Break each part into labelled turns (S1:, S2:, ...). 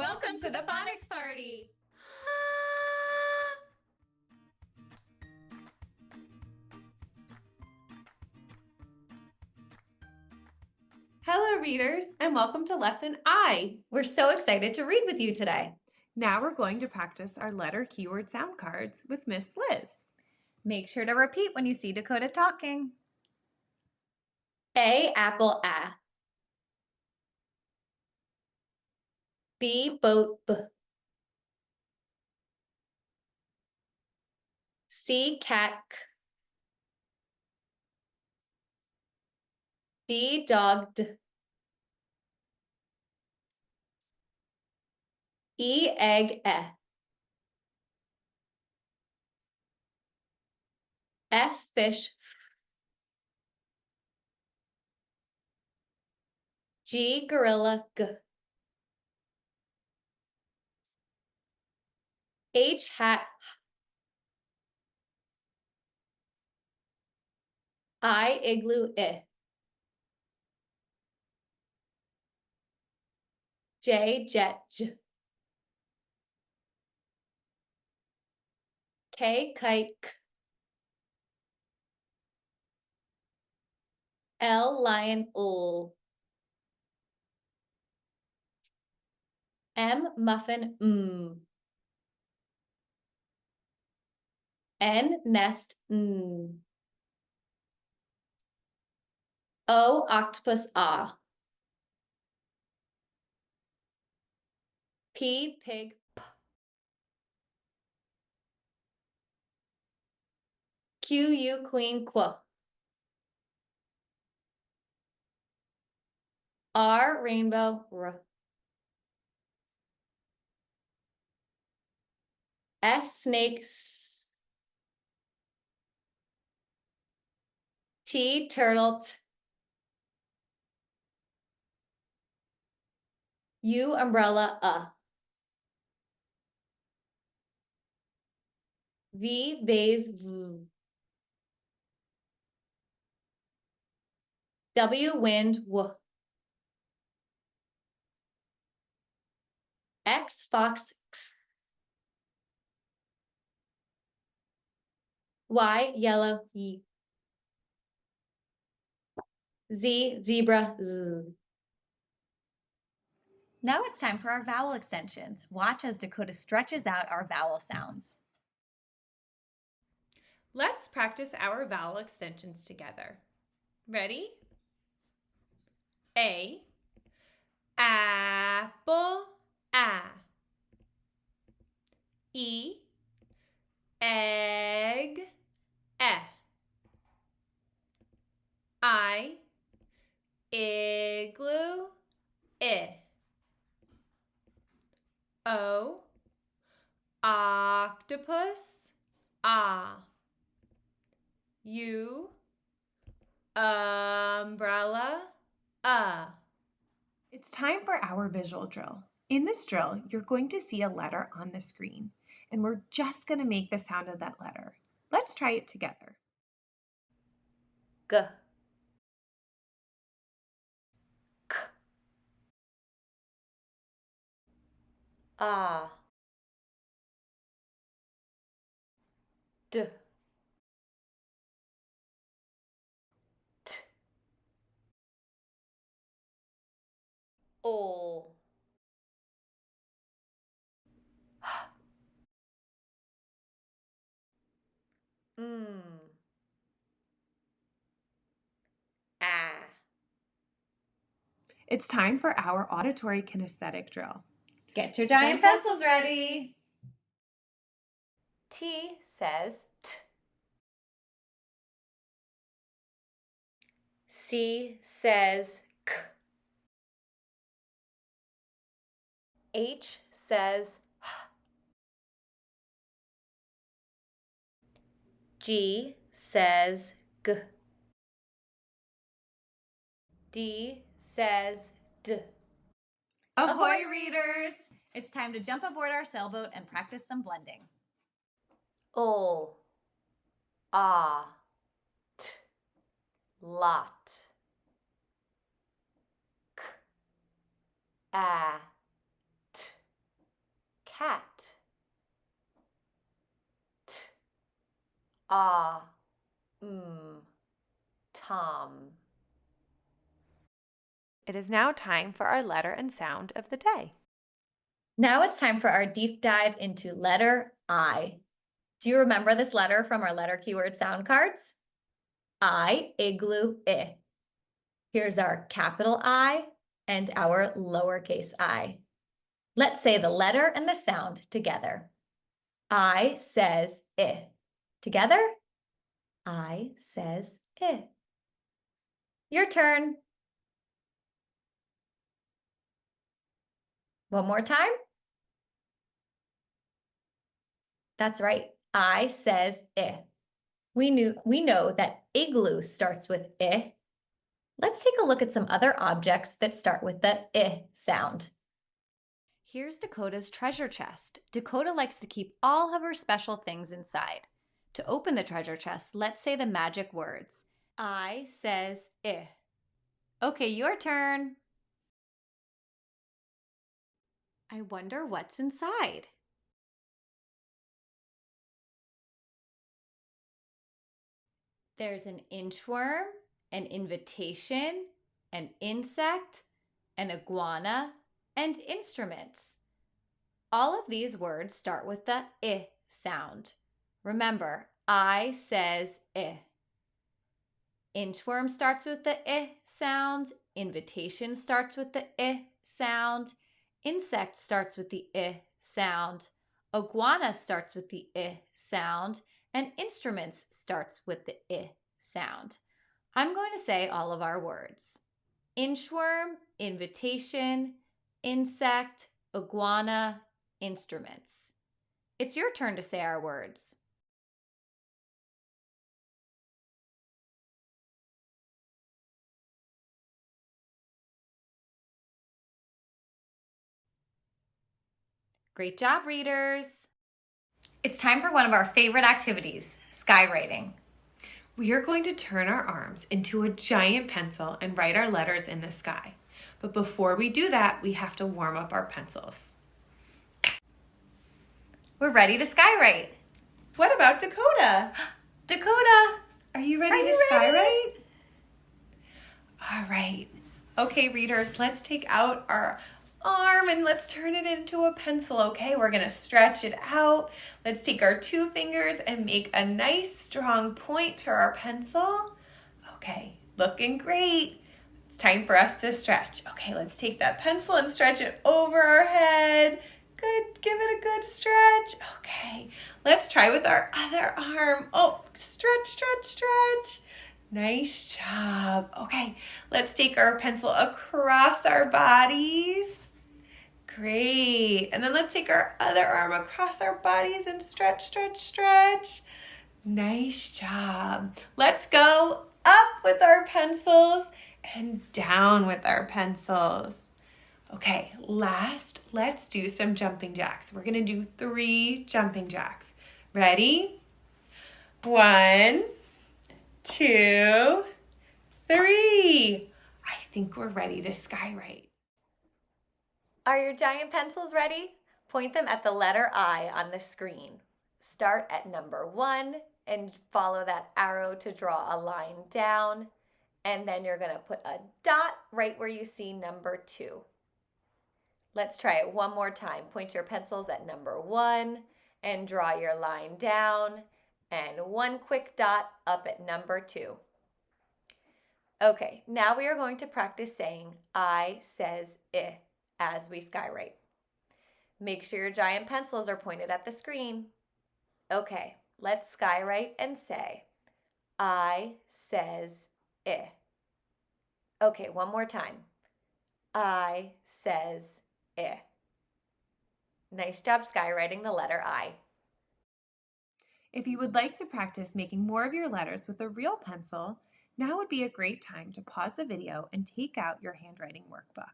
S1: Welcome to the Phonics Party!
S2: Hello, readers, and welcome to Lesson I.
S1: We're so excited to read with you today.
S2: Now we're going to practice our letter keyword sound cards with Miss Liz.
S1: Make sure to repeat when you see Decoda talking. A, apple, A. B, boat, B. C, cat, K. D, dog, D. E, egg, E. F, fish. G, gorilla, G. H, hat, I, igloo, I. J, jet, J. K, kite, K. L, lion, L. M, muffin, M. N, nest, N. O, octopus, ah. P, pig, P. Q, U, queen, Qu. R, rainbow, R. S, snake, S. T, turtle, T. U, umbrella, V, vase, V. W, wind, W. X, fox, X. Y, yellow, Y. Z, zebra, Z. Now it's time for our vowel extensions. Watch as Decoda stretches out our vowel sounds.
S2: Let's practice our vowel extensions together. Ready? A, apple, A. E, egg, E. I, igloo, I. O, octopus, ah. U, umbrella, It's time for our visual drill. In this drill, you're going to see a letter on the screen, and we're just going to make the sound of that letter. Let's try it together.
S1: G. K. Ah. D. T. O. Mm. Ah.
S2: It's time for our auditory kinesthetic drill.
S1: Get your giant pencils ready. T says T. C says K. H says H. G says G. D says D. Ahoy, readers! It's time to jump aboard our sailboat and practice some blending. O, ah, T, lot. K, a, T, cat. T, ah, Tom.
S2: It is now time for our letter and sound of the day.
S1: Now it's time for our deep dive into letter I. Do you remember this letter from our letter keyword sound cards? I, igloo, I. Here's our capital I and our lowercase I. Let's say the letter and the sound together. I says I. Together, I says I. Your turn. One more time. That's right. I says I. We know that igloo starts with I. Let's take a look at some other objects that start with the I sound. Here's Decoda's treasure chest. Decoda likes to keep all of her special things inside. To open the treasure chest, let's say the magic words. I says I. Okay, your turn. I wonder what's inside. There's an inchworm, an invitation, an insect, an iguana, and instruments. All of these words start with the I sound. Remember, I says I. Inchworm starts with the I sound. Invitation starts with the I sound. Insect starts with the I sound. Iguana starts with the I sound. And instruments starts with the I sound. I'm going to say all of our words. Inchworm, invitation, insect, iguana, instruments. It's your turn to say our words. Great job, readers! It's time for one of our favorite activities, skywriting.
S2: We are going to turn our arms into a giant pencil and write our letters in the sky. But before we do that, we have to warm up our pencils.
S1: We're ready to skywrite.
S2: What about Decoda?
S1: Decoda!
S2: Are you ready to skywrite? All right. Okay, readers, let's take out our arm and let's turn it into a pencil, okay? We're gonna stretch it out. Let's take our 2 fingers and make a nice strong point to our pencil. Okay, looking great. It's time for us to stretch. Okay, let's take that pencil and stretch it over our head. Good, give it a good stretch. Okay, let's try with our other arm. Oh, stretch, stretch, stretch. Nice job. Okay, let's take our pencil across our bodies. Great. And then let's take our other arm across our bodies and stretch, stretch, stretch. Nice job. Let's go up with our pencils and down with our pencils. Okay, last, let's do some jumping jacks. We're gonna do 3 jumping jacks. Ready? 1, 2, 3. I think we're ready to skywrite.
S1: Are your giant pencils ready? Point them at the letter I on the screen. Start at number 1 and follow that arrow to draw a line down. And then you're going to put a dot right where you see number 2. Let's try it one more time. Point your pencils at number 1 and draw your line down. And 1 quick dot up at number 2. Okay, now we are going to practice saying I says I as we skywrite. Make sure your giant pencils are pointed at the screen. Okay, let's skywrite and say I says I. Okay, one more time. I says I. Nice job skywriting the letter I.
S2: If you would like to practice making more of your letters with a real pencil, now would be a great time to pause the video and take out your handwriting workbook.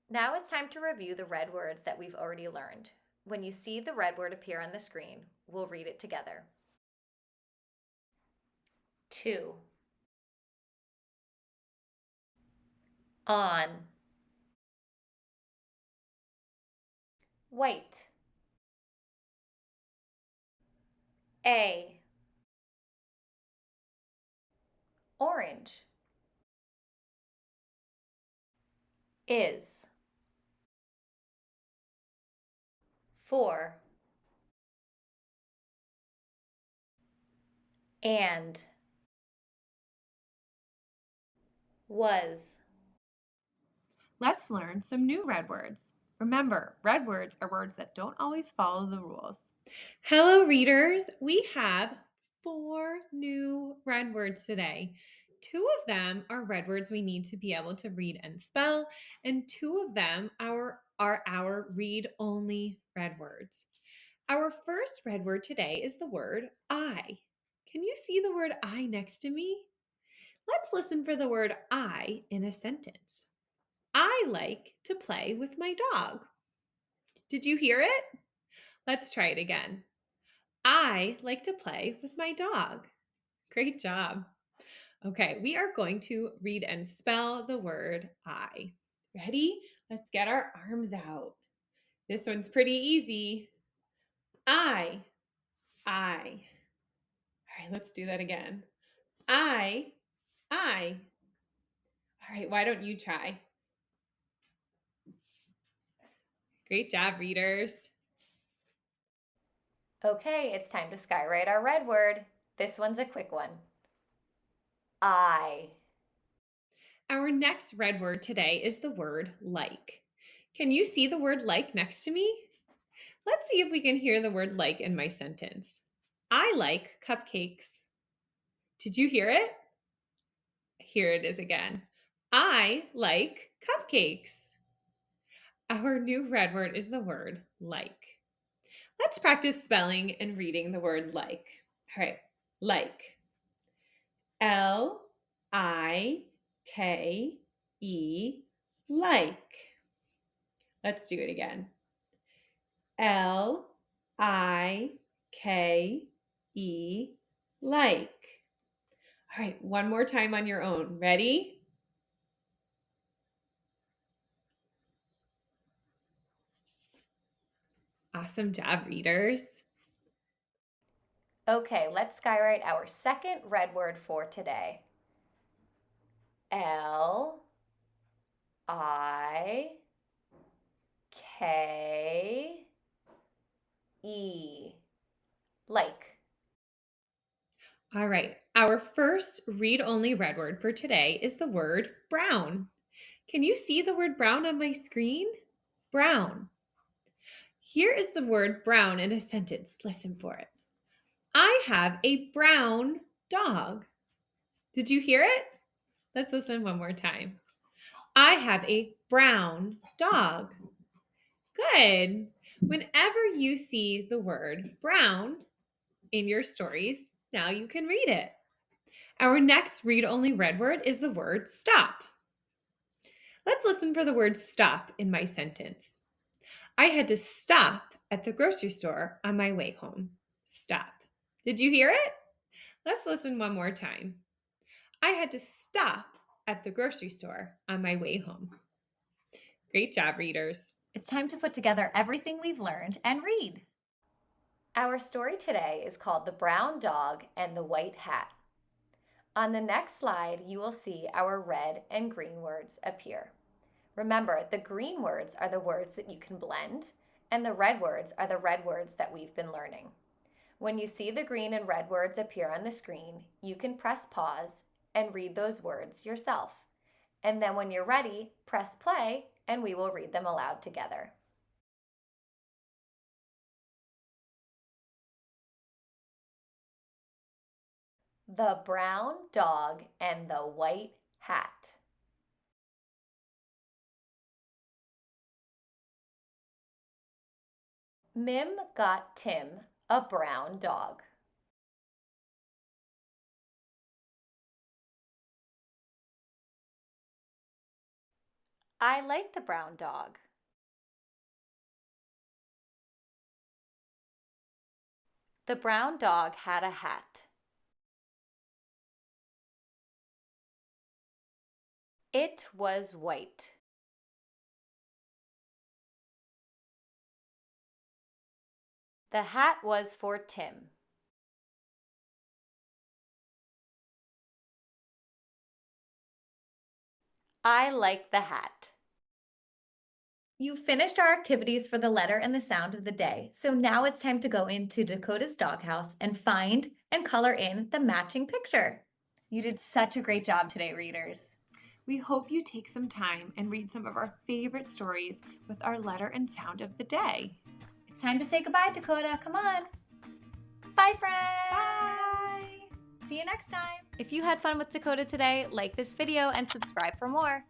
S1: Now it's time to review the red words that we've already learned. When you see the red word appear on the screen, we'll read it together. 2. On. White. A. Orange. Is. 4. And. Was.
S2: Let's learn some new red words. Remember, red words are words that don't always follow the rules. Hello, readers. We have 4 new red words today. 2 of them are red words we need to be able to read and spell, and 2 of them are our read-only red words. Our first red word today is the word I. Can you see the word I next to me? Let's listen for the word I in a sentence. I like to play with my dog. Did you hear it? Let's try it again. I like to play with my dog. Great job. Okay, we are going to read and spell the word I. Ready? Let's get our arms out. This one's pretty easy. I. All right, let's do that again. I. All right, why don't you try? Great job, readers.
S1: Okay, it's time to skywrite our red word. This one's a quick one. I.
S2: Our next red word today is the word like. Can you see the word like next to me? Let's see if we can hear the word like in my sentence. I like cupcakes. Did you hear it? Here it is again. I like cupcakes. Our new red word is the word like. Let's practice spelling and reading the word like. All right, like. L-I-K-E, like. Let's do it again. L-I-K-E, like. All right, one more time on your own. Ready? Awesome job, readers.
S1: Okay, let's skywrite our second red word for today. L I K E. Like.
S2: All right, our first read-only red word for today is the word brown. Can you see the word brown on my screen? Brown. Here is the word brown in a sentence. Listen for it. I have a brown dog. Did you hear it? Let's listen one more time. I have a brown dog. Good. Whenever you see the word brown in your stories, now you can read it. Our next read-only red word is the word stop. Let's listen for the word stop in my sentence. I had to stop at the grocery store on my way home. Stop. Did you hear it? Let's listen one more time. I had to stop at the grocery store on my way home. Great job, readers.
S1: It's time to put together everything we've learned and read. Our story today is called The Brown Dog and the White Hat. On the next slide, you will see our red and green words appear. Remember, the green words are the words that you can blend, and the red words are the red words that we've been learning. When you see the green and red words appear on the screen, you can press pause and read those words yourself. And then when you're ready, press play and we will read them aloud together. The Brown Dog and the White Hat. Mim got Tim a brown dog. I like the brown dog. The brown dog had a hat. It was white. The hat was for Tim. I like the hat. You finished our activities for the letter and the sound of the day, so now it's time to go into Decoda's doghouse and find and color in the matching picture. You did such a great job today, readers.
S2: We hope you take some time and read some of our favorite stories with our letter and sound of the day.
S1: It's time to say goodbye, Decoda. Come on. Bye, friends.
S2: Bye.
S1: See you next time. If you had fun with Decoda today, like this video and subscribe for more.